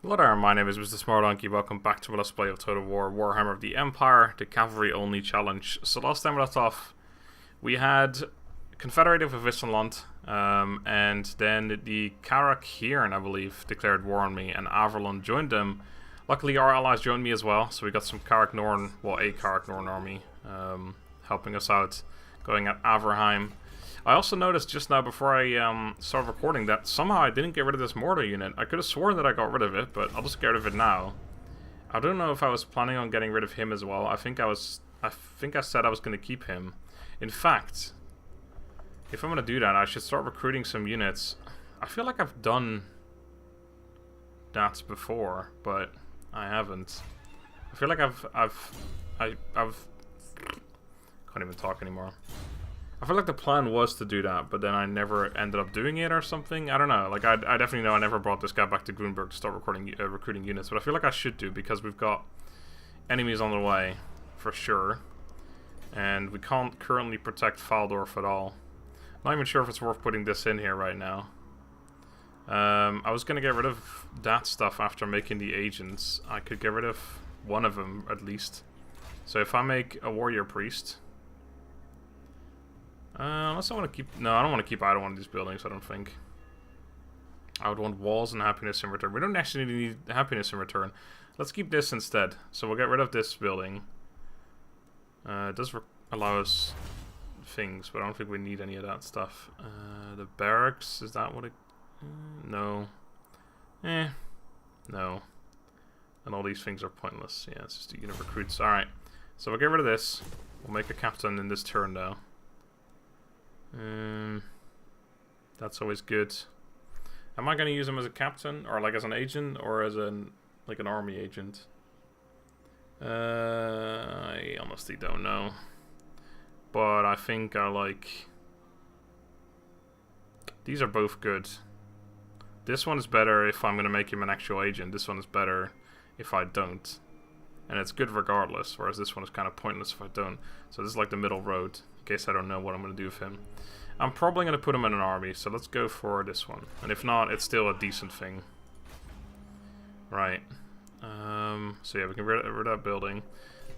Hello there, my name is MrSmartDonkey. Welcome back to a Let's Play of Total War Warhammer of the Empire, the Cavalry only challenge. So last time we left off, we had Confederative of Wissenland, and then the Karak Hearn, I believe, declared war on me, and Averland joined them. Luckily our allies joined me as well, so we got some Karak Norn, well, a Karak Norn army, helping us out, going at Averheim. I also noticed just now before I started recording that somehow I didn't get rid of this mortar unit. I could have sworn that I got rid of it, but I'll just get rid of it now. I don't know if I was planning on getting rid of him as well. I think I said I was going to keep him. In fact, if I'm going to do that, I should start recruiting some units. I feel like I've done that before, but I haven't. I feel like I've can't even talk anymore. I feel like the plan was to do that, but then I never ended up doing it or something. I don't know. Like, I definitely know I never brought this guy back to Grunberg to start recruiting units, but I feel like I should do, because we've got enemies on the way, for sure. And we can't currently protect Faldorf at all. Not even sure if it's worth putting this in here right now. I was going to get rid of that stuff after making the agents. I could get rid of one of them, at least. So if I make a warrior priest... unless I want to keep... No, I don't want to keep either one of these buildings, I don't think. I would want walls and happiness in return. We don't actually need happiness in return. Let's keep this instead. So we'll get rid of this building. It does allow us things, but I don't think we need any of that stuff. The barracks, is that what it... no. No. And all these things are pointless. Yeah, it's just a unit of recruits. Alright. So we'll get rid of this. We'll make a captain in this turn, though. That's always good. Am I going to use him as a captain, or like as an agent, or as an army agent? I honestly don't know. But I think I like... These are both good. This one is better if I'm going to make him an actual agent. This one is better if I don't. And it's good regardless, whereas this one is kind of pointless if I don't. So this is like the middle road, in case I don't know what I'm going to do with him. I'm probably going to put him in an army, so let's go for this one. And if not, it's still a decent thing. Right. So yeah, we can rid of that building.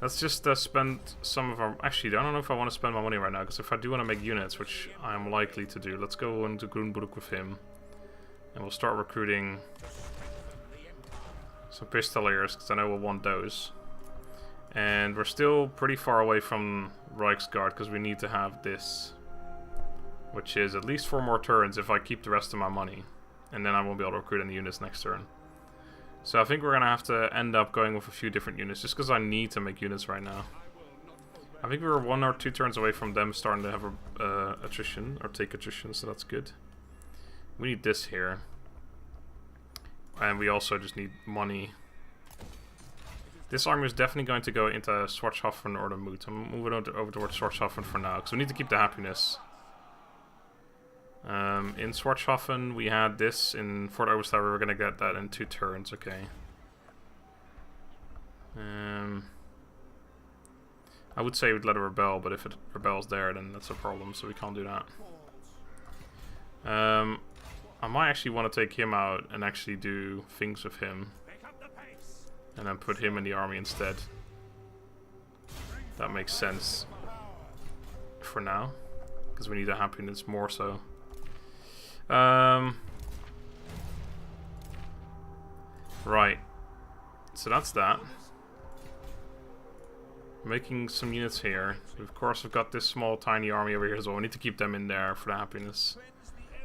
Let's just spend some of our... Actually, I don't know if I want to spend my money right now, because if I do want to make units, which I am likely to do, let's go into Grunburg with him. And we'll start recruiting some Pistoliers, because I know we'll want those. And we're still pretty far away from Reichsguard, because we need to have this, which is at least 4 more turns if I keep the rest of my money. And then I won't be able to recruit any units next turn. So I think we're going to have to end up going with a few different units, just because I need to make units right now. I think we were 1 or 2 turns away from them starting to have attrition, or take attrition, so that's good. We need this here. And we also just need money. This army is definitely going to go into Schwarzhofen or the Moot. I'm moving over towards Schwarzhofen for now, because we need to keep the happiness. In Schwarzhofen, we had this. In Fort Oberstdorf, we were going to get that in 2 turns, okay. I would say we'd let it rebel, but if it rebels there, then that's a problem, so we can't do that. I might actually want to take him out and actually do things with him. And then put him in the army instead. That makes sense. For now. Because we need a happiness more so. Right. So that's that. Making some units here. Of course, we've got this small tiny army over here as well. We need to keep them in there for the happiness.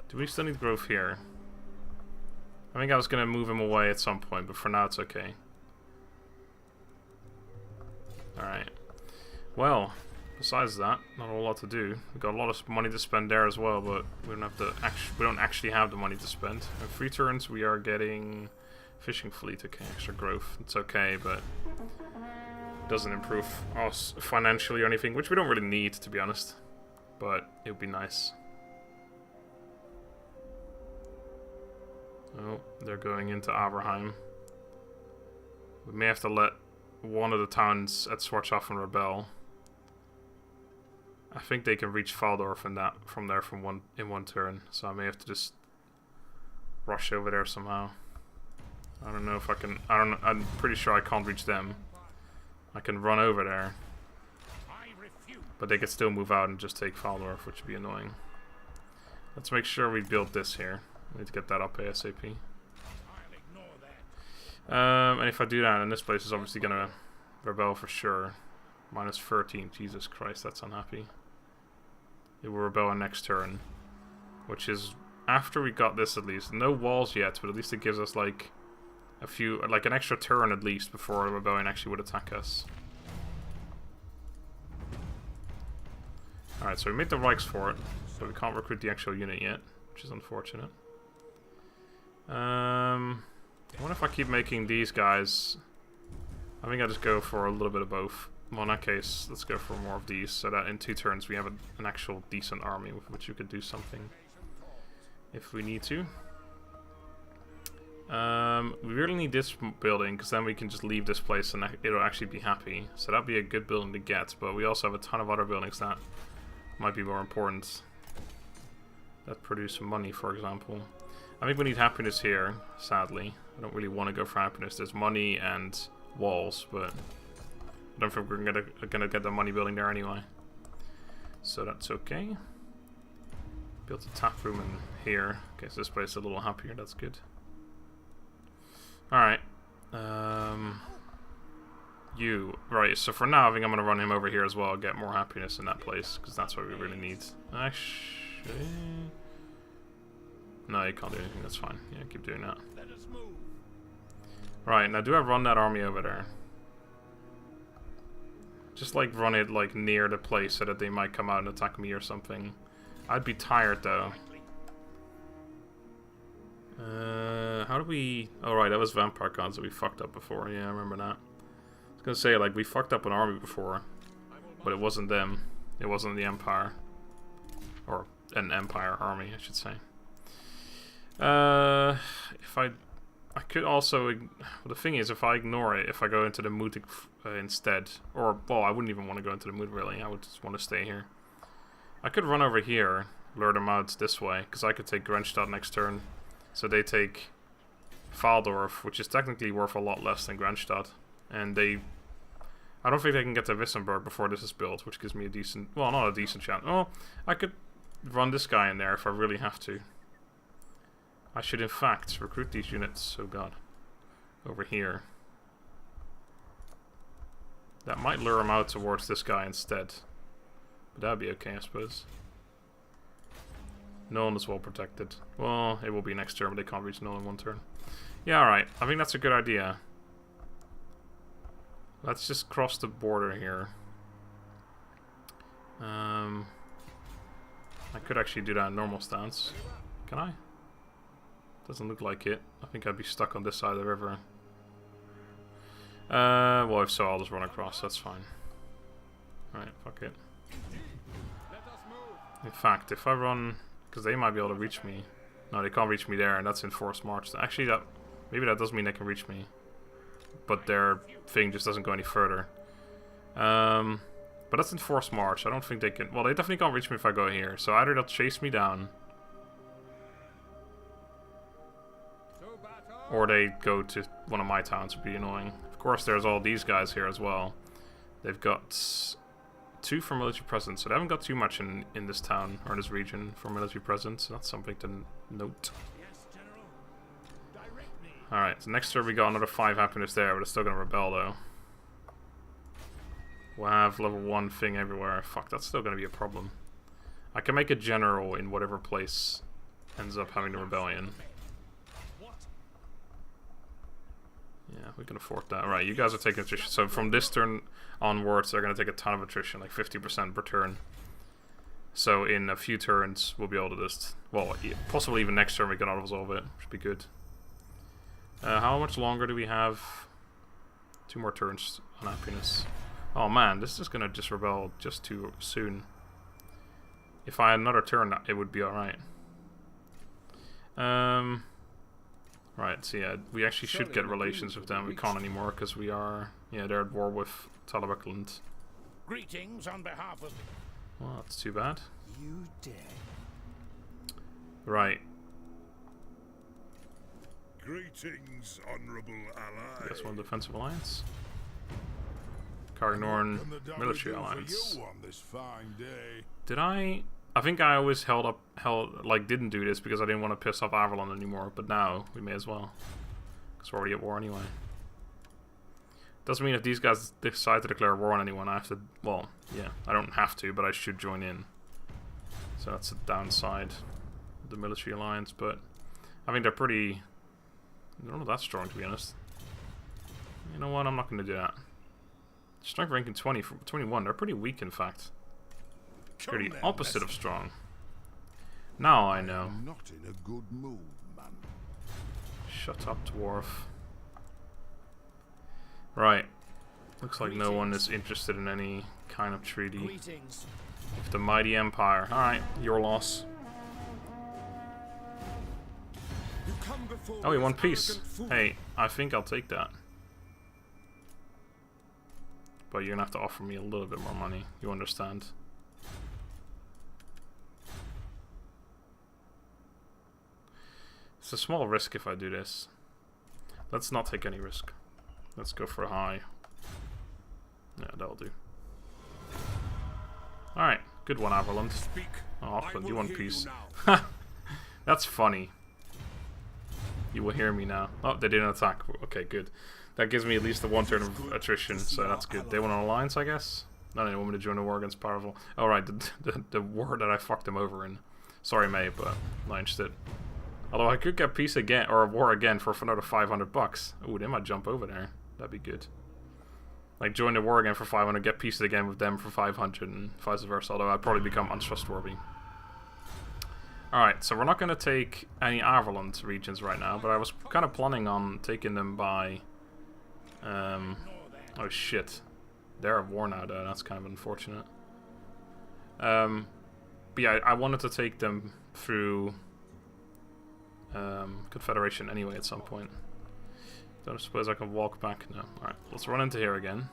Do we still need growth here? I think I was going to move him away at some point, but for now it's okay. Alright. Well, besides that, not a whole lot to do. We've got a lot of money to spend there as well, but we don't have to we don't actually have the money to spend. In 3 turns we are getting fishing fleet, okay, extra growth. It's okay, but doesn't improve us financially or anything, which we don't really need, to be honest. But it would be nice. Oh, they're going into Averheim. We may have to let one of the towns at Schwarzhofen rebel. I think they can reach Faldorf in one turn, so I may have to just rush over there somehow. I don't know if I can. I don't. I'm pretty sure I can't reach them. I can run over there, but they could still move out and just take Valdorf, which would be annoying. Let's make sure we build this here. We need to get that up ASAP. And if I do that, then this place is obviously gonna rebel for sure. Minus 13. Jesus Christ, that's unhappy. It will rebel on next turn, which is after we got this at least. No walls yet, but at least it gives us like a few, like an extra turn at least before the rebellion actually would attack us. Alright, so we made the Reichs for it, but we can't recruit the actual unit yet, which is unfortunate. I wonder if I keep making these guys. I think I'll just go for a little bit of both. Well, in that case, let's go for more of these, so that in 2 turns we have an actual decent army with which we could do something if we need to. We really need this building, because then we can just leave this place and it'll actually be happy. So that'd be a good building to get, but we also have a ton of other buildings that might be more important, that produce money, for example. I think we need happiness here, sadly. I don't really want to go for happiness. There's money and walls, but I don't think we're gonna get the money building there anyway. So that's okay. Built a tap room in here. Okay, so this place is a little happier, that's good. Alright. Right, so for now I think I'm gonna run him over here as well, get more happiness in that place, because that's what we really need. Actually, no, you can't do anything, that's fine. Yeah, keep doing that. Right, now do I run that army over there? Just like run it like near the place so that they might come out and attack me or something. I'd be tired though. How do we... Oh right, that was vampire cons that we fucked up before. Yeah, I remember that. I was gonna say, like, we fucked up an army before, but it wasn't them. It wasn't the Empire. Or an Empire army, I should say. If I could also... Well, the thing is, if I ignore it, if I go into the mood instead, or, well, I wouldn't even want to go into the mood, really. I would just want to stay here. I could run over here, lure them out this way, because I could take Grenstadt next turn. So they take Valdorf, which is technically worth a lot less than Grenstadt. And they... I don't think they can get to Wissenberg before this is built, which gives me a decent... Well, not a decent chance. Oh, I could run this guy in there if I really have to. I should, in fact, recruit these units. Oh god. Over here. That might lure him out towards this guy instead. But that'd be okay, I suppose. Nolan is well protected. Well, it will be next turn, but they can't reach Nolan in 1 turn. Yeah, alright. I think that's a good idea. Let's just cross the border here. I could actually do that in normal stance. Can I? Doesn't look like it. I think I'd be stuck on this side of the river. Well, if so, I'll just run across. That's fine. Alright, fuck it. In fact, if I run... Because they might be able to reach me. No, they can't reach me there, and that's in forced march. Actually, that maybe that does mean they can reach me. But their thing just doesn't go any further. But that's in forced march. I don't think they can... Well, they definitely can't reach me if I go here. So either they'll chase me down, or they go to one of my towns, would be annoying. Of course, there's all these guys here as well. They've got 2 for military presence, so they haven't got too much in this town, or in this region, for military presence, so that's something to note. Alright, so next turn we got another 5 happiness there, but it's still gonna rebel though. We'll have level 1 thing everywhere. Fuck, that's still gonna be a problem. I can make a general in whatever place ends up having the rebellion. Yeah, we can afford that. Right, you guys are taking attrition. So from this turn onwards, they're going to take a ton of attrition, like 50% per turn. So in a few turns, we'll be able to just... Well, possibly even next turn we can auto-resolve it, which would be good. How much longer do we have? 2 more turns on happiness. Oh man, this is going to just rebel just too soon. If I had another turn, it would be alright. Right, so yeah, we actually should get relations with them. We can't anymore because we are... Yeah, they're at war with Talabekland. Greetings on behalf of... Well, that's too bad. You dead. Right. Greetings, honorable ally. I guess one defensive alliance. Kargnorn military alliance. On this fine day? Did I think I always didn't do this because I didn't want to piss off Avalon anymore, but now we may as well. Because we're already at war anyway. Doesn't mean if these guys decide to declare war on anyone, I have to, well, yeah, I don't have to, but I should join in. So that's a downside of the military alliance, but I think they're not that strong, to be honest. You know what, I'm not going to do that. Strength ranking 20 from 21, they're pretty weak in fact. They're the opposite of strong. Now I know. I'm not in a good mood, man. Shut up, dwarf. Right. Looks like no one is interested in any kind of treaty. With the mighty empire. Alright, your loss. Oh, we won peace. Hey, I think I'll take that. But you're gonna have to offer me a little bit more money. You understand? It's a small risk if I do this. Let's not take any risk. Let's go for a high. Yeah, that'll do. Alright, good one, Avalon. Oh, Auckland, you won peace. That's funny. You will hear me now. Oh, they didn't attack. Okay, good. That gives me at least the one turn of attrition, so that's good. They want an alliance, I guess? No, they want me to join a war against powerful. Oh, right, the war that I fucked them over in. Sorry, mate, but not interested. Although I could get peace again, or a war again for another 500 bucks. Ooh, they might jump over there. That'd be good. Like, join the war again for 500, get peace again with them for 500, and vice versa. Although I'd probably become untrustworthy. Alright, so we're not going to take any Avalon regions right now, but I was kind of planning on taking them by... oh shit. They're at war now, though. That's kind of unfortunate. But yeah, I wanted to take them through Confederation anyway at some point. Don't suppose I can walk back? No. Alright, let's run into here again.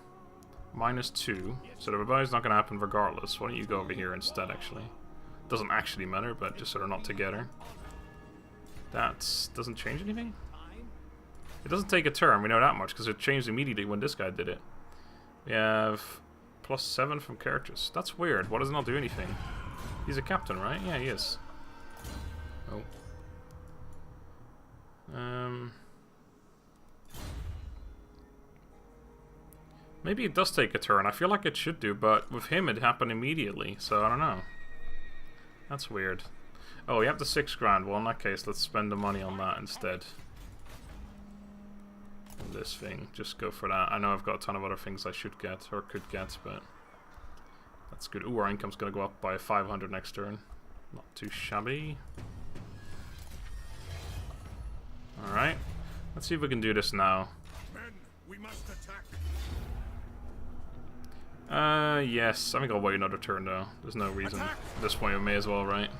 -2. So the rebellion's not going to happen regardless. Why don't you go over here instead, actually? Doesn't actually matter, but just so they're not together. That doesn't change anything? It doesn't take a turn, we know that much, because it changed immediately when this guy did it. We have +7 from characters. That's weird. Why does it not do anything? He's a captain, right? Yeah, he is. Oh. Maybe it does take a turn. I feel like it should do, but with him it happened immediately, so I don't know. That's weird. Oh, you have the 6 grand. Well, in that case, let's spend the money on that instead. On this thing. Just go for that. I know I've got a ton of other things I should get, or could get, but... That's good. Ooh, our income's gonna go up by 500 next turn. Not too shabby. Alright. Let's see if we can do this now. Men, we must attack. Yes. I think I'll wait another turn, though. There's no reason. At this point, we may as well, right?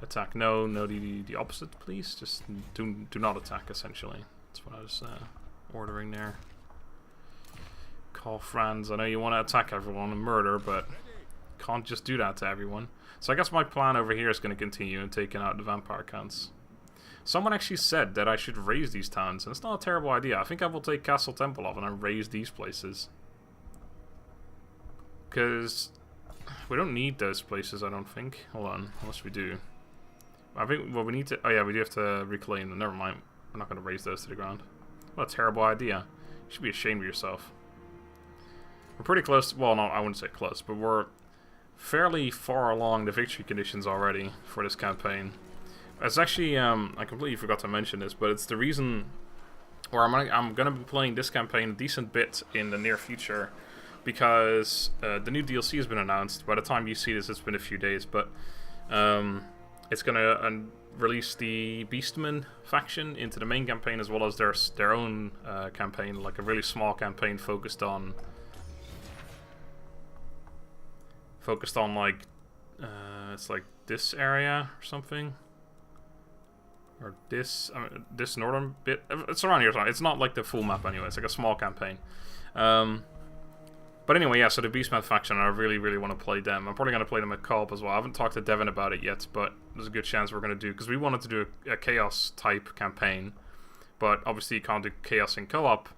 Attack. No, the opposite, please. Just do not attack, essentially. That's what I was ordering there. Call Franz. I know you want to attack everyone and murder, but can't just do that to everyone. So I guess my plan over here is going to continue and taking out the vampire counts. Someone actually said that I should raise these towns, and it's not a terrible idea. I think I will take Castle Tempelhof and then raise these places. Because we don't need those places, I don't think. Hold on, unless we do. I think, well, we need to... Oh yeah, we do have to reclaim them. Never mind. We're not going to raise those to the ground. What a terrible idea. You should be ashamed of yourself. We're pretty close... Well, no, I wouldn't say close, but we're fairly far along the victory conditions already for this campaign. It's actually... I completely forgot to mention this, but it's the reason... where I'm going to be playing this campaign a decent bit in the near future... Because the new DLC has been announced. By the time you see this, it's been a few days, but it's going to release the Beastmen faction into the main campaign, as well as their own campaign, like a really small campaign focused on like it's like this area or something, or this this northern bit. It's around here. It's not like the full map anyway. It's like a small campaign. But anyway, yeah, so the Beastman faction, I really, really want to play them. I'm probably going to play them at co-op as well. I haven't talked to Devin about it yet, but there's a good chance we're going to do... Because we wanted to do a Chaos-type campaign, but obviously you can't do Chaos in co-op.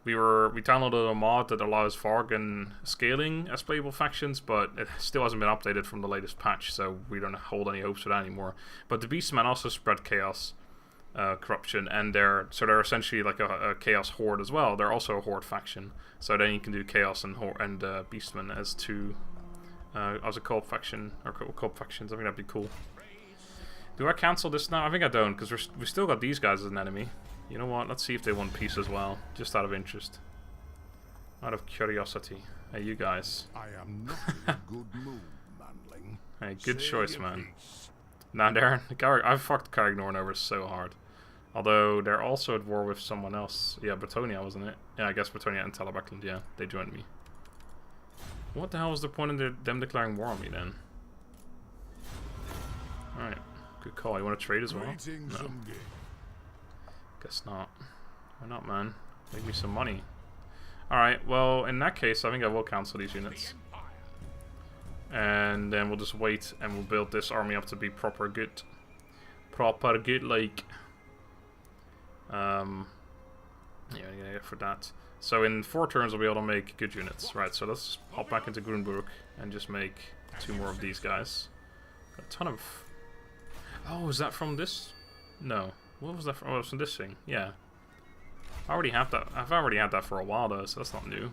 We downloaded a mod that allows Varg and scaling as playable factions, but it still hasn't been updated from the latest patch, so we don't hold any hopes for that anymore. But the Beastmen also spread Chaos, corruption, and they're essentially like a Chaos Horde as well. They're also a Horde faction, so then you can do Chaos and Beastmen as two, as a co-op faction, or co-op factions. I think that'd be cool. Do I cancel this now? I think I don't, because we still got these guys as an enemy. You know what? Let's see if they want peace as well, just out of interest, out of curiosity. Hey, you guys. I am not in a good mood, manling. Hey, good Say choice, your man. piece. Nah, Darren, I fucked Carignorn over so hard. Although they're also at war with someone else. Yeah, Bretonia, wasn't it? Yeah, I guess Bretonia and Talabecland, yeah, they joined me. What the hell was the point in them declaring war on me then? Alright, good call. You want to trade as well? Greetings No. and gifts. Guess not. Why not, man? Make me some money. Alright, well, in that case, I think I will cancel these units. And then we'll just wait and we'll build this army up to be proper good. Proper good, like. Yeah, for that. So in 4 turns, we'll be able to make good units. Right, so let's hop back into Grunburg and just make 2 more of these guys. A ton of... Oh, is that from this? No. What was that from? Oh, it was from this thing. Yeah. I already have that. I've already had that for a while though, so that's not new.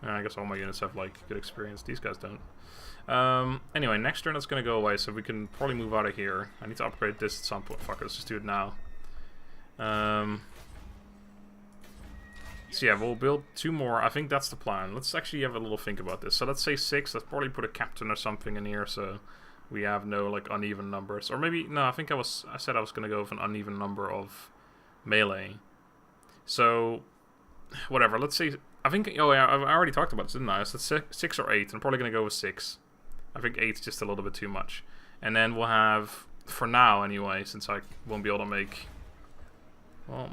And I guess all my units have like good experience. These guys don't. Anyway, next turn it's gonna go away, so we can probably move out of here. I need to upgrade this at some point. Fuck it, let's just do it now. So yeah, we'll build 2 more. I think that's the plan. Let's actually have a little think about this. So let's say 6. Let's probably put a captain or something in here, so we have no like uneven numbers. Or maybe no. I think I said I was gonna go with an uneven number of melee. So whatever. Let's say I think. Oh yeah, I already talked about this, didn't I? So 6 or 8. I'm probably gonna go with 6. I think 8's just a little bit too much. And then we'll have, for now anyway, since I won't be able to make. Well,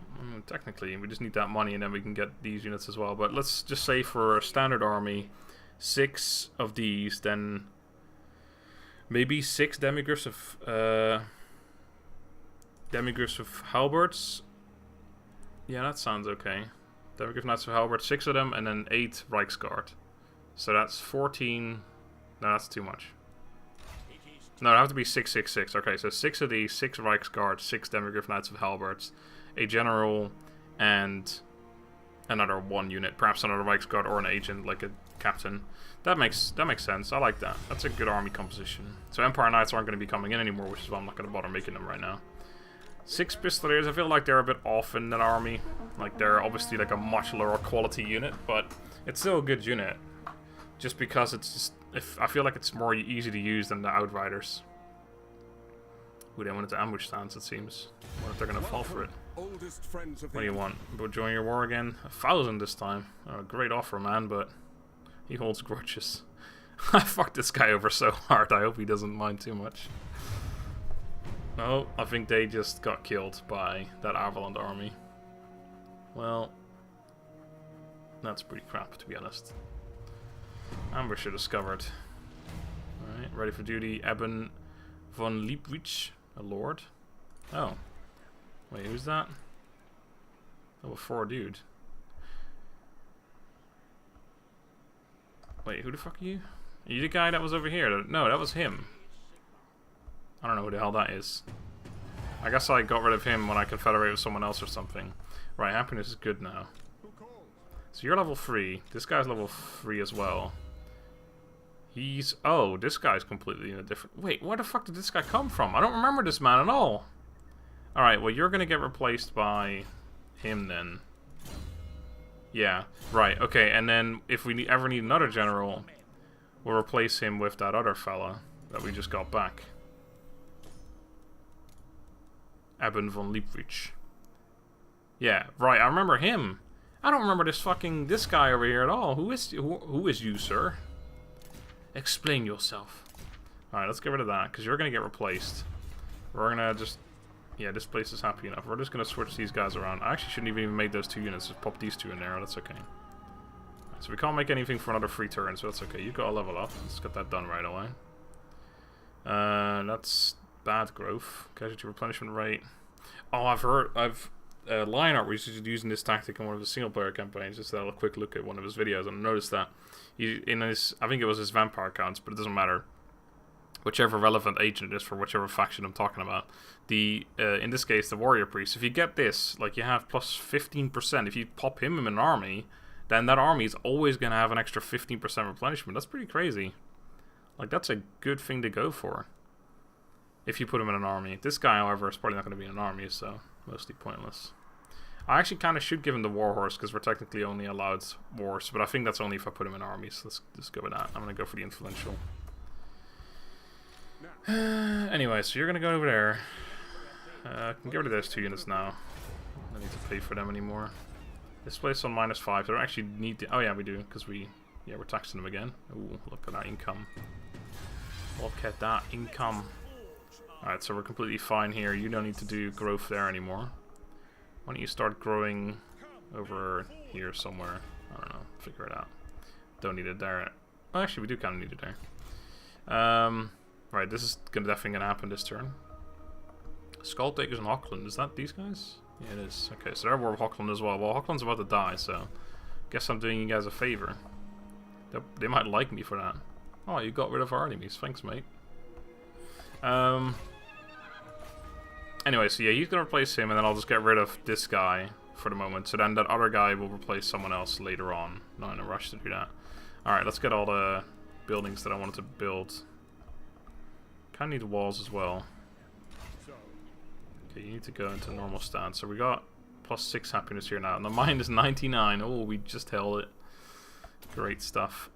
technically, we just need that money, and then we can get these units as well. But let's just say for a standard army, 6 of these, then maybe 6 demigriffs of halberds. Yeah, that sounds okay. Demigriff Knights of Halberd, 6 of them, and then 8 Reichsguard. So that's 14. No, that's too much. No, it have to be 6, 6, 6. Okay, so 6 of these, 6 Reichsguard, 6 Demigriff Knights of Halberds, a general, and another 1 unit. Perhaps another Reichsguard or an agent, like a captain. That makes sense. I like that. That's a good army composition. So Empire Knights aren't going to be coming in anymore, which is why I'm not going to bother making them right now. 6 Pistoliers, I feel like they're a bit off in that army. Like, they're obviously like a much lower quality unit, but it's still a good unit. Just because it's just... I feel like it's more easy to use than the Outriders. Ooh, they wanted to ambush stance, it seems. What if they're going to fall for it? What do you want? Go join your war again? 1,000 this time. Oh, great offer, man, but he holds grudges. I fucked this guy over so hard, I hope he doesn't mind too much. No, I think they just got killed by that Avaland army. Well, that's pretty crap, to be honest. Ambusher discovered. Alright, ready for duty. Eben von Liebwitsch, a lord. Oh. Wait, who's that? Oh, a 4 dude. Wait, who the fuck are you? Are you the guy that was over here? No, that was him. I don't know who the hell that is. I guess I got rid of him when I confederated with someone else or something. Right, happiness is good now. So you're level 3. This guy's level 3 as well. He's... Oh, this guy's completely in a different... Wait, where the fuck did this guy come from? I don't remember this man at all. Alright, well, you're gonna get replaced by him then. Yeah, right, okay, and then if we ever need another general, we'll replace him with that other fella that we just got back. Eben von Liebwitsch. Yeah, right, I remember him. I don't remember this guy over here at all. Who is you, sir? Explain yourself. Alright, let's get rid of that, because you're going to get replaced. We're going to just... Yeah, this place is happy enough. We're just going to switch these guys around. I actually shouldn't even make those 2 units. Just pop these 2 in there. That's okay. So we can't make anything for another 3 turns, so that's okay. You gotta level up. Let's get that done right away. That's bad growth. Casualty replenishment rate. Oh, I've Lionheart was using this tactic in one of the single player campaigns. Just had a quick look at one of his videos and noticed that in his, I think it was his vampire counts, but it doesn't matter. Whichever relevant agent it is for whichever faction I'm talking about. In this case, the warrior priest. If you get this, like you have plus 15%. If you pop him in an army, then that army is always going to have an extra 15% replenishment. That's pretty crazy. Like, that's a good thing to go for. If you put him in an army. This guy, however, is probably not going to be in an army, so mostly pointless. I actually kind of should give him the warhorse, because we're technically only allowed wars. But I think that's only if I put him in armies. So let's just go with that. I'm going to go for the influential. Anyway, so you're going to go over there. I can get rid of those 2 units now. I don't need to pay for them anymore. This place on -5. I don't actually need to... Oh yeah, we do, because we're taxing them again. Ooh, look at that income. Look at that income. Alright, so we're completely fine here. You don't need to do growth there anymore. Why don't you start growing over here somewhere? I don't know, figure it out. Don't need it there. Well, actually, we do kind of need it there. Right, this is definitely going to happen this turn. Skull Takers and Hockland, is that these guys? Yeah, it is. Okay, so they're War of Hockland as well. Well, Hockland's about to die, so guess I'm doing you guys a favor. They might like me for that. Oh, you got rid of our enemies. Thanks, mate. Anyway, so yeah, he's going to replace him, and then I'll just get rid of this guy for the moment. So then that other guy will replace someone else later on. Not in a rush to do that. Alright, let's get all the buildings that I wanted to build. Kind of need walls as well. Okay, you need to go into normal stance. So we got +6 happiness here now. And the mine is 99. Oh, we just held it. Great stuff.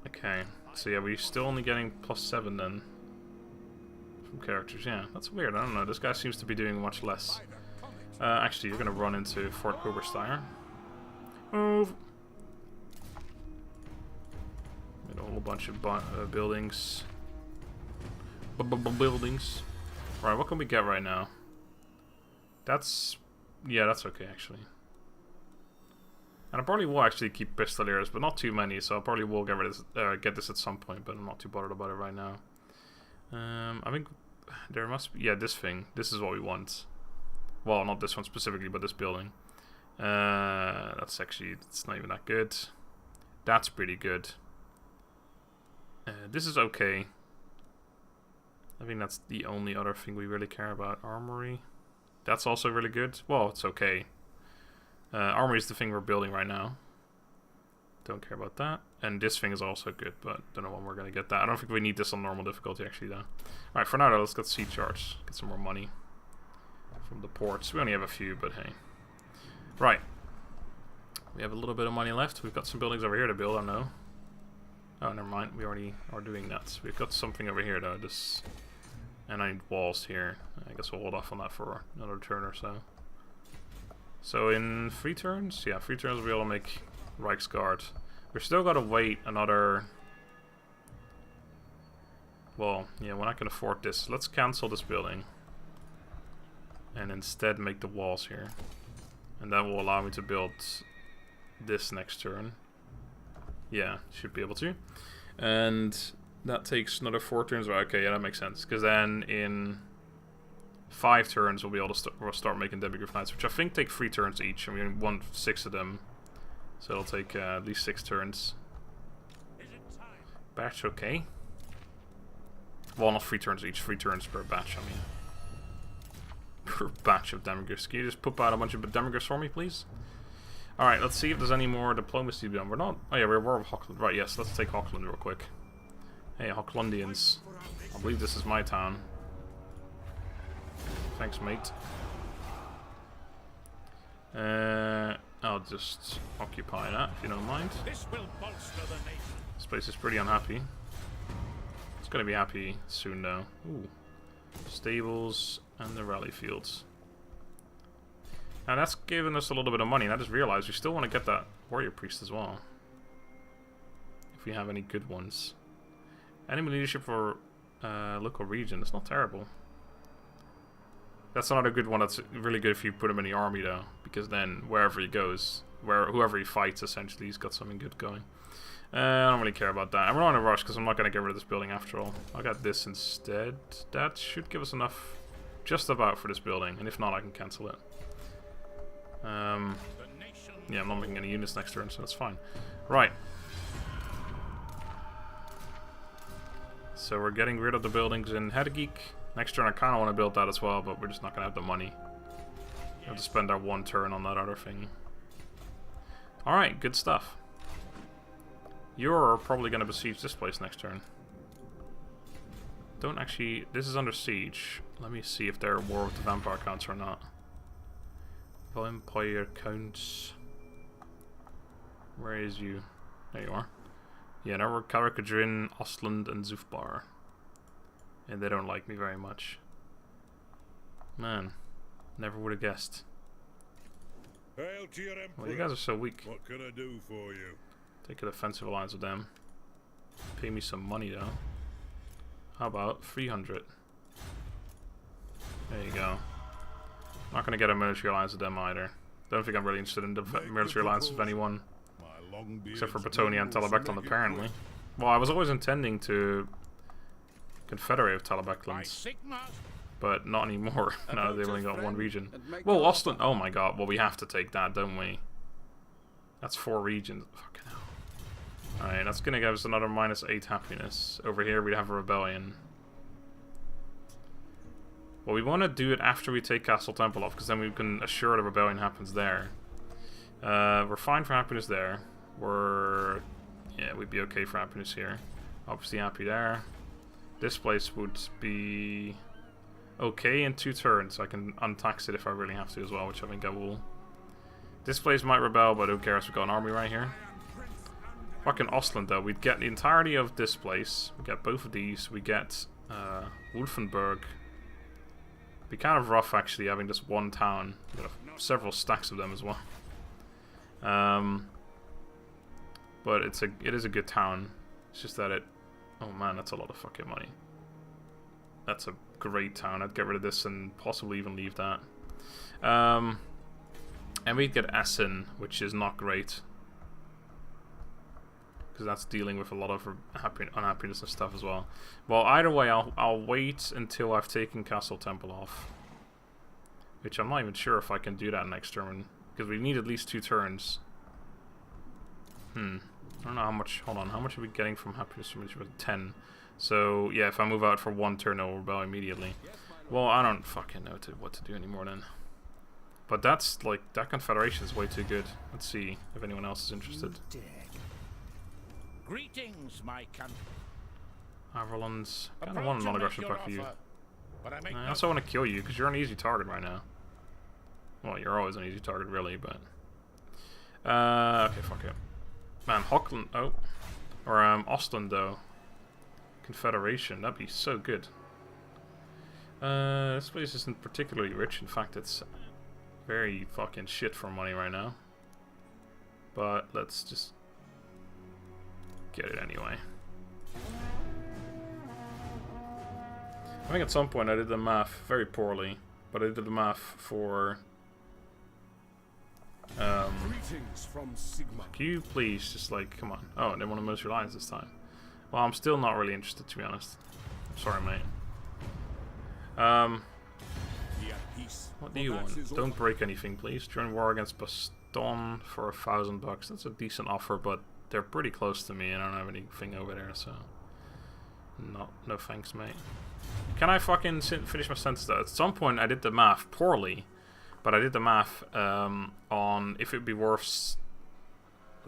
Okay, so yeah, we're still only getting +7 then. From characters, yeah. That's weird, I don't know. This guy seems to be doing much less. Actually, you're going to run into Fort Oberstein. Move! Made a whole bunch of buildings. Buildings. Right, what can we get right now? That's... yeah, that's okay, actually. And I probably will actually keep Pistoliers, but not too many, so I probably will get this at some point, but I'm not too bothered about it right now. I think there must be... yeah, this thing. This is what we want. Well, not this one specifically, but this building. That's actually... it's not even that good. That's pretty good. This is okay. I think that's the only other thing we really care about. Armory. That's also really good. Well, it's okay. Armory is the thing we're building right now. Don't care about that. And this thing is also good, but don't know when we're going to get that. I don't think we need this on normal difficulty, actually, though. Alright, for now, though, let's get sea charts. Get some more money from the ports. We only have a few, but hey. Right. We have a little bit of money left. We've got some buildings over here to build, I know. Oh, never mind. We already are doing that. So we've got something over here, though. This... and I need walls here. I guess we'll hold off on that for another turn or so. So in 3 turns? Yeah, 3 turns we'll be able to make Reichsguard. We're still got to wait another... well, yeah, we're not going to afford this. Let's cancel this building. And instead make the walls here. And that will allow me to build this next turn. Yeah, should be able to. And that takes another 4 turns. Right, okay, yeah, that makes sense. Because then in 5 turns we'll be able to we'll start making Demigryph Knights, which I think take 3 turns each. And we only want 6 of them. So it'll take at least 6 turns. Batch, okay. Well, not 3 turns each. 3 turns per batch, I mean. Per batch of Demigryphs. Can you just poop out a bunch of Demigryphs for me, please? Alright, let's see if there's any more diplomacy to be done. We're not... oh yeah, we're War of Hockland. Right, yes, let's take Hockland real quick. Hey, Hocklandians. I believe this is my town. Thanks, mate. I'll just occupy that, if you don't mind. This will bolster the nation. This place is pretty unhappy. It's gonna be happy soon, though. Ooh. Stables and the rally fields. Now that's given us a little bit of money, and I just realized we still want to get that warrior priest as well. If we have any good ones. Enemy leadership for local region, it's not terrible. That's another good one that's really good if you put him in the army though, because then wherever he goes, where whoever he fights, essentially, he's got something good going. I don't really care about that. I'm not in a rush because I'm not going to get rid of this building after all. I got this instead. That should give us enough just about for this building. And if not, I can cancel it. Yeah, I'm not making any units next turn, so that's fine. Right. So we're getting rid of the buildings in Hedgegeek. Next turn I kind of want to build that as well, but we're just not going to have the money. We have to spend our one turn on that other thing. Alright, good stuff. You're probably going to besiege this place next turn. Don't actually... This is under siege. Let me see if they're at war with the vampire counts or not. Vampire counts... Where is you? There you are. Yeah, now we're Karakadrin, Ostland, and Zufbar. And they don't like me very much. Man, never would have guessed. Hail to your emperor. Well, you guys are so weak. What can I do for you? Take a defensive alliance with them. Pay me some money though. How about 300? There you go. Not gonna get a military alliance with them either. Don't think I'm really interested in the military alliance with anyone. Except for Batonia and Talabeclan, apparently. Well, I was always intending to confederate with Talabeclans, but not anymore. Now they've only got one region. Whoa, Ostland! Oh my god, well we have to take that, don't we? That's 4 regions. Fucking hell. Alright, that's gonna give us another -8 happiness. Over here we have a rebellion. Well, we want to do it after we take Castle Temple off, because then we can assure the rebellion happens there. We're fine for happiness there. Yeah, we'd be okay for happiness here. Obviously happy there. This place would be okay in 2 turns. I can untax it if I really have to as well, which I think I will. This place might rebel, but who cares? We've got an army right here. Fucking Ostland, though. We'd get the entirety of this place. We get both of these. We get Wolfenburg. Be kind of rough, actually, having just one town. We've got several stacks of them as well. But it is a good town. It's just that oh man, that's a lot of fucking money. That's a great town. I'd get rid of this and possibly even leave that. And we'd get Essen, which is not great, because that's dealing with a lot of unhappiness and stuff as well. Well, either way, I'll wait until I've taken Castle Temple off, which I'm not even sure if I can do that next turn, because we need at least 2 turns. I don't know how much. Hold on, how much are we getting from happiness? 10. So yeah, if I move out for 1 turn, I'll rebel immediately. Well, I don't fucking know what to do anymore then. But that's like, that confederation is way too good. Let's see if anyone else is interested. Greetings, my country. Averlands. I kind of want an non-aggression pact for you. I also want to kill you because you're an easy target right now. Well, you're always an easy target, really, but okay, fuck it. Man, Hockland. Oh, or Ostland though. Confederation. That'd be so good. This place isn't particularly rich. In fact, it's very fucking shit for money right now. But let's just get it anyway. I think at some point I did the math very poorly, but I did the math for can you please just like, come on. Oh, they want to military alliance this time. Well, I'm still not really interested, to be honest. Sorry, mate. What do you want? Don't break anything, please. Join war against Baston for $1,000. That's a decent offer, but they're pretty close to me and I don't have anything over there, so no thanks, mate. Can I fucking finish my sentence though? At some point I did the math poorly, but I did the math on if it would be worth...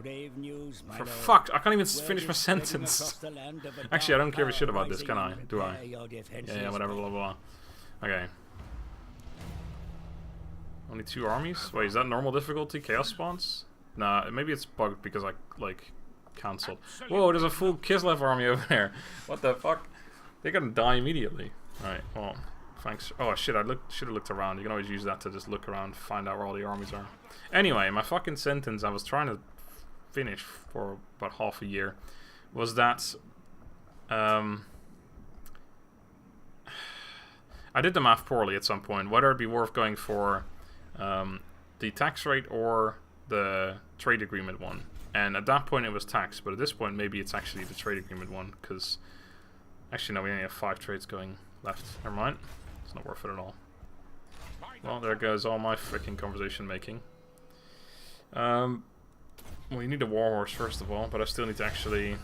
Grave news, my For lord. fuck, I can't even finish my sentence. Actually, I don't give a shit about this, can I? Do I? Yeah, whatever, blah, blah, blah. Okay. Only 2 armies? Wait, is that normal difficulty? Chaos spawns? Nah, maybe it's bugged because I, like, cancelled. Whoa, there's a full Kislev army over there. What the fuck? They're gonna die immediately. Alright, well, thanks. Oh shit, I should have looked around. You can always use that to just look around, find out where all the armies are. Anyway, my fucking sentence I was trying to finish for about half a year was that I did the math poorly at some point, whether it'd be worth going for the tax rate or the trade agreement one. And at that point it was tax, but at this point maybe it's actually the trade agreement one, because actually no, we only have 5 trades going left. Never mind. It's not worth it at all. Well, there goes all my freaking conversation making. Well, you need a warhorse first of all, but I still need to actually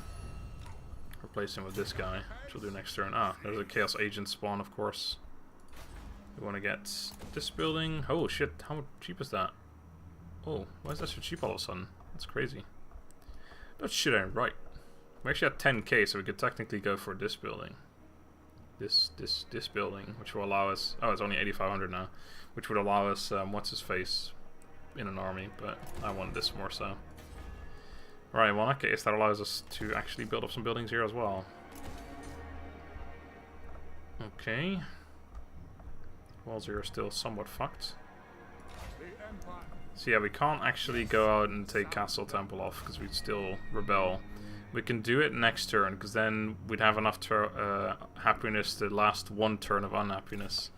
replace him with this guy, which we'll do next turn. Ah, there's a Chaos Agent spawn, of course. We want to get this building. Oh shit, how cheap is that? Oh, why is that so cheap all of a sudden? That's crazy. That shit ain't right. We actually had 10k, so we could technically go for this building. This building, which will allow us... Oh, it's only 8,500 now. Which would allow us, what's-his-face in an army, but I want this more so. Right, well in that case, that allows us to actually build up some buildings here as well. Okay. Walls here are still somewhat fucked. So yeah, we can't actually go out and take Castle Temple off, because we'd still rebel. We can do it next turn, because then we'd have enough happiness to last 1 turn of unhappiness.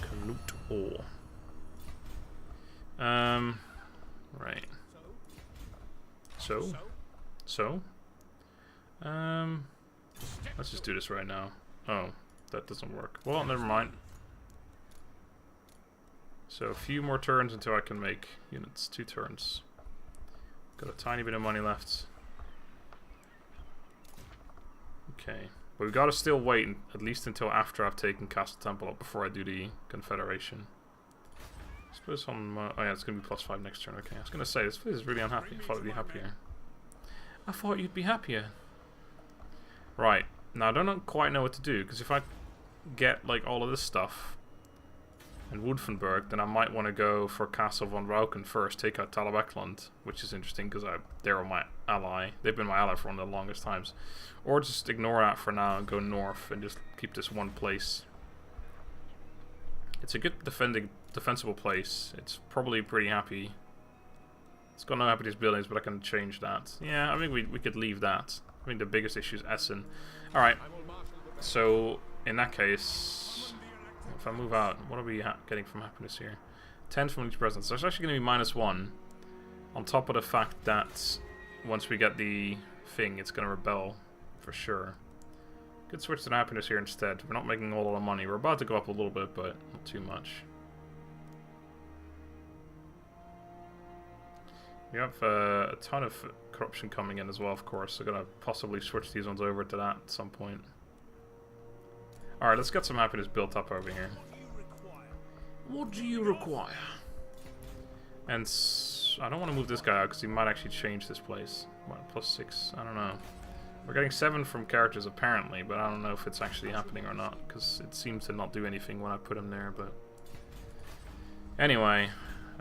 Canute all. Right. So? Let's just do this right now. Oh, that doesn't work. Well, never mind. So a few more turns until I can make units. 2 turns. Got a tiny bit of money left. Okay. But we've got to still wait at least until after I've taken Castle Temple up before I do the Confederation. I suppose on my... Oh yeah, it's going to be +5 next turn. Okay, I was going to say, this place is really unhappy. I thought it'd be happier. I thought you'd be happier. Right. Now I don't quite know what to do, because if I get like all of this stuff and Woodfenberg, then I might want to go for Castle von Rauken first, take out Talabekland, which is interesting because they're my ally. They've been my ally for one of the longest times. Or just ignore that for now and go north and just keep this one place. It's a good defensible place. It's probably pretty happy. It's got no happiest buildings, but I can change that. Yeah, I think we could leave that. I think the biggest issue is Essen. Alright, so in that case, if I move out, what are we getting from happiness here? 10 from each presence. So it's actually going to be -1, on top of the fact that once we get the thing, it's going to rebel for sure. Could switch to happiness here instead. We're not making a lot of money. We're about to go up a little bit, but not too much. We have a ton of corruption coming in as well, of course. So gonna possibly switch these ones over to that at some point. Alright, let's get some happiness built up over here. What do you require? And I don't want to move this guy out because he might actually change this place. What, +6? I don't know. We're getting 7 from characters apparently, but I don't know if it's actually happening or not, because it seems to not do anything when I put him there, but... Anyway,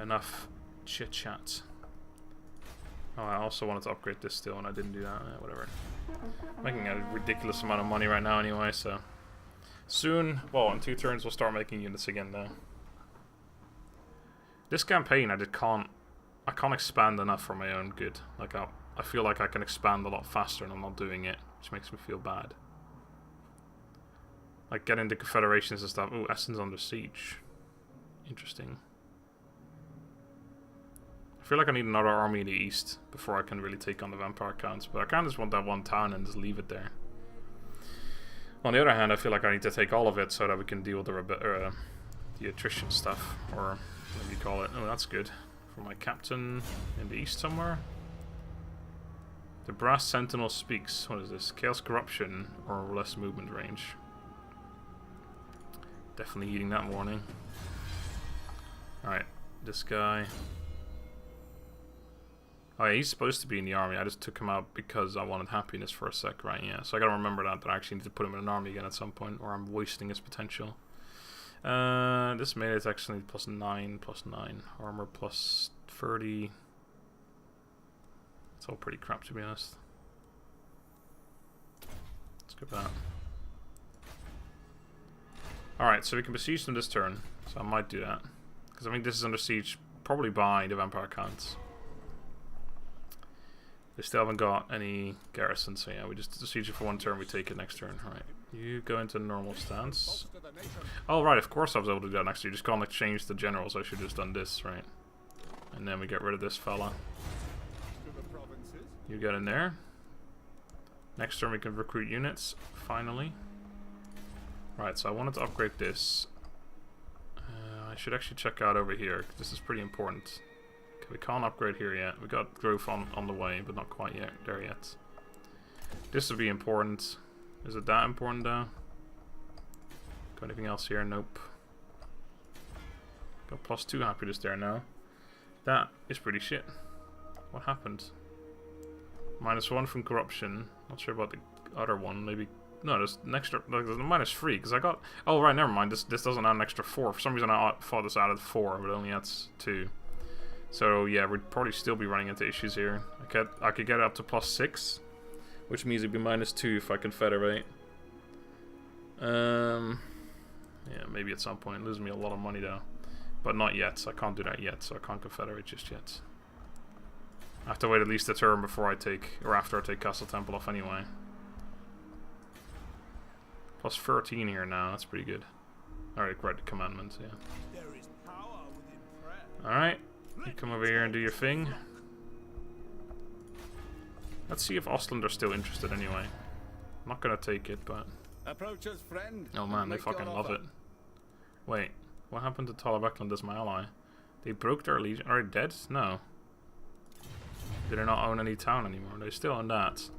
enough chit-chat. Oh, I also wanted to upgrade this still, and I didn't do that. Whatever. I'm making a ridiculous amount of money right now anyway, so... Soon, well, in 2 turns we'll start making units again, though. This campaign, I can't expand enough for my own good. Like, I feel like I can expand a lot faster and I'm not doing it, which makes me feel bad. Like, get into confederations and stuff. Ooh, Essen's under siege. Interesting. I feel like I need another army in the east before I can really take on the vampire counts, but I can't just want that one town and just leave it there. On the other hand, I feel like I need to take all of it so that we can deal with the attrition stuff, or whatever you call it. Oh, that's good. For my captain in the east somewhere. The Brass Sentinel speaks. What is this? Chaos Corruption or less movement range. Definitely eating that warning. Alright, this guy. Oh yeah, he's supposed to be in the army. I just took him out because I wanted happiness for a sec, right? Yeah, so I gotta remember that I actually need to put him in an army again at some point, or I'm wasting his potential. This made it actually +9, armor +30. It's all pretty crap, to be honest. Let's go back. Alright, so we can besiege them this turn, so I might do that. Because I think this is under siege probably by the vampire counts. They still haven't got any garrisons, so yeah, we just siege it for 1 turn, we take it next turn. Alright. You go into normal stance. Oh, right, of course I was able to do that next to you. Just can't exchange the generals. I should have just done this, right? And then we get rid of this fella. You get in there. Next turn we can recruit units, finally. Right, so I wanted to upgrade this. I should actually check out over here, 'cause this is pretty important. Okay, we can't upgrade here yet. We got growth on the way, but not quite yet there yet. This would be important. Is it that important though? Got anything else here? Nope. Got +2 happiness there now. That is pretty shit. What happened? -1 from corruption. Not sure about the other one. Maybe no. There's an extra. There's a -3 because I got. Oh right, never mind. This doesn't add an extra 4. For some reason I thought this added 4, but it only adds 2. So yeah, we'd probably still be running into issues here. I could get it up to +6, which means it'd be -2 if I confederate. Yeah, maybe at some point. Losing me a lot of money though, but not yet. So I can't do that yet. So I can't confederate just yet. I have to wait at least a turn before I take, or after I take Castle Temple off anyway. +13 here now, that's pretty good. Alright, right, commandment, yeah. Alright, you come over here and do your thing. Let's see if Ostland are still interested anyway. I'm not gonna take it, but... Approach us, friend. Oh man, they fucking love it. Wait, what happened to Talabekland as my ally? They broke their legion. Are they dead? No. They do not own any town anymore. They still own that.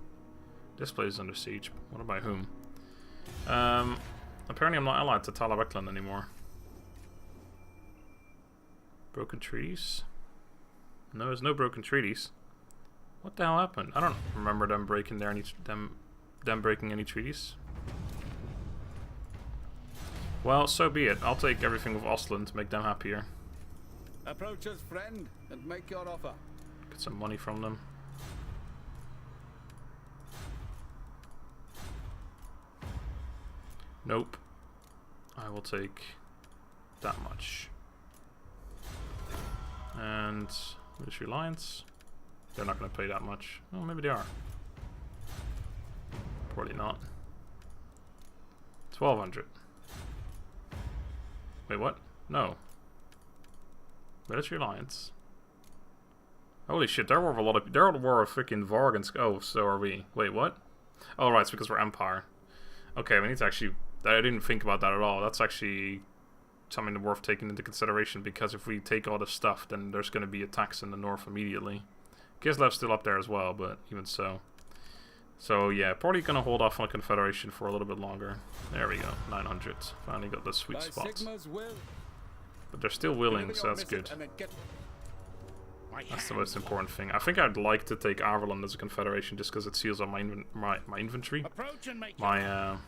This place is under siege. What about whom? Apparently I'm not allied to Talabekland anymore. Broken treaties? No, there's no broken treaties. What the hell happened? I don't remember them breaking them breaking any treaties. Well, so be it. I'll take everything with Ostland to make them happier. Approach us, friend, and make your offer. Get some money from them. Nope. I will take that much. And Military Alliance. They're not going to pay that much. Oh, maybe they are. Probably not. 1200. Wait, what? No. Military Alliance. Holy shit, they're war of freaking Vargans. Oh, so are we. Wait, what? Oh, right, it's because we're Empire. Okay, we need to actually... I didn't think about that at all. That's actually something worth taking into consideration, because if we take all this stuff, then there's going to be attacks in the north immediately. Kislev's still up there as well, but even so. So, yeah, probably going to hold off on Confederation for a little bit longer. There we go, 900. Finally got the sweet spot. But they're still willing, so that's good. That's the most important thing. I think I'd like to take Averland as a confederation just because it seals on my inventory. My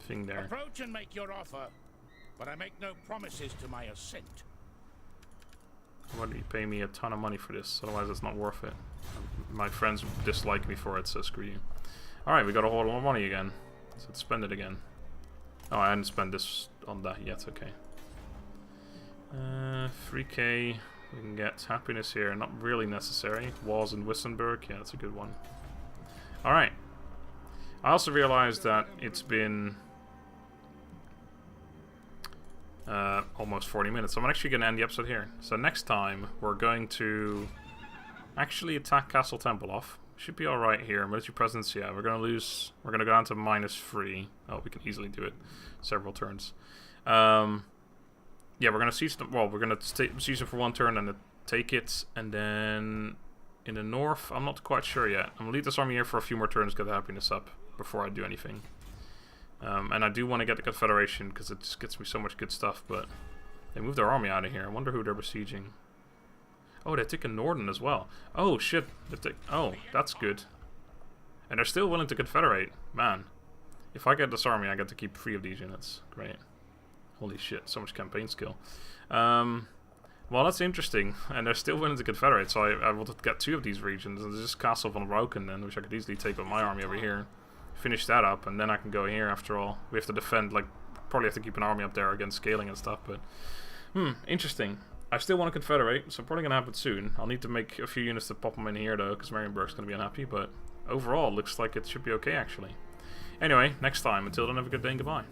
thing there. Approach and make your offer, but I make no promises to my assent. Why do you pay me a ton of money for this? Otherwise it's not worth it. My friends dislike me for it, so screw you. Alright, we got a whole lot of money again. So let's spend it again. Oh, I hadn't spent this on that yet, okay. 3k. We can get happiness here, not really necessary. Walls in Wissenberg, yeah, that's a good one. Alright. I also realized that it's been almost 40 minutes. So I'm actually going to end the episode here. So next time, we're going to actually attack Castle Tempelhof. Should be alright here. Military presence, yeah, we're going to lose. We're going to go down to -3. Oh, we can easily do it. Several turns. Yeah, we're gonna seize them. Well, we're gonna seize them for one turn and take it, and then in the north, I'm not quite sure yet. I'm gonna leave this army here for a few more turns, get the happiness up before I do anything. And I do want to get the Confederation because it just gets me so much good stuff. But they moved their army out of here. I wonder who they're besieging. Oh, they're taking Norden as well. Oh shit! Oh, that's good. And they're still willing to confederate. Man, if I get this army, I get to keep 3 of these units. Great. Holy shit, so much campaign skill. Well, that's interesting. And they're still willing to confederate, so I will get 2 of these regions. And there's this Castle von Rauken then, which I could easily take with my army over here. Finish that up, and then I can go here after all. We have to defend, like, probably have to keep an army up there against scaling and stuff, but... interesting. I still want to confederate, so probably going to happen soon. I'll need to make a few units to pop them in here, though, because Marienburg's going to be unhappy, but overall, looks like it should be okay, actually. Anyway, next time. Until then, have a good day and goodbye.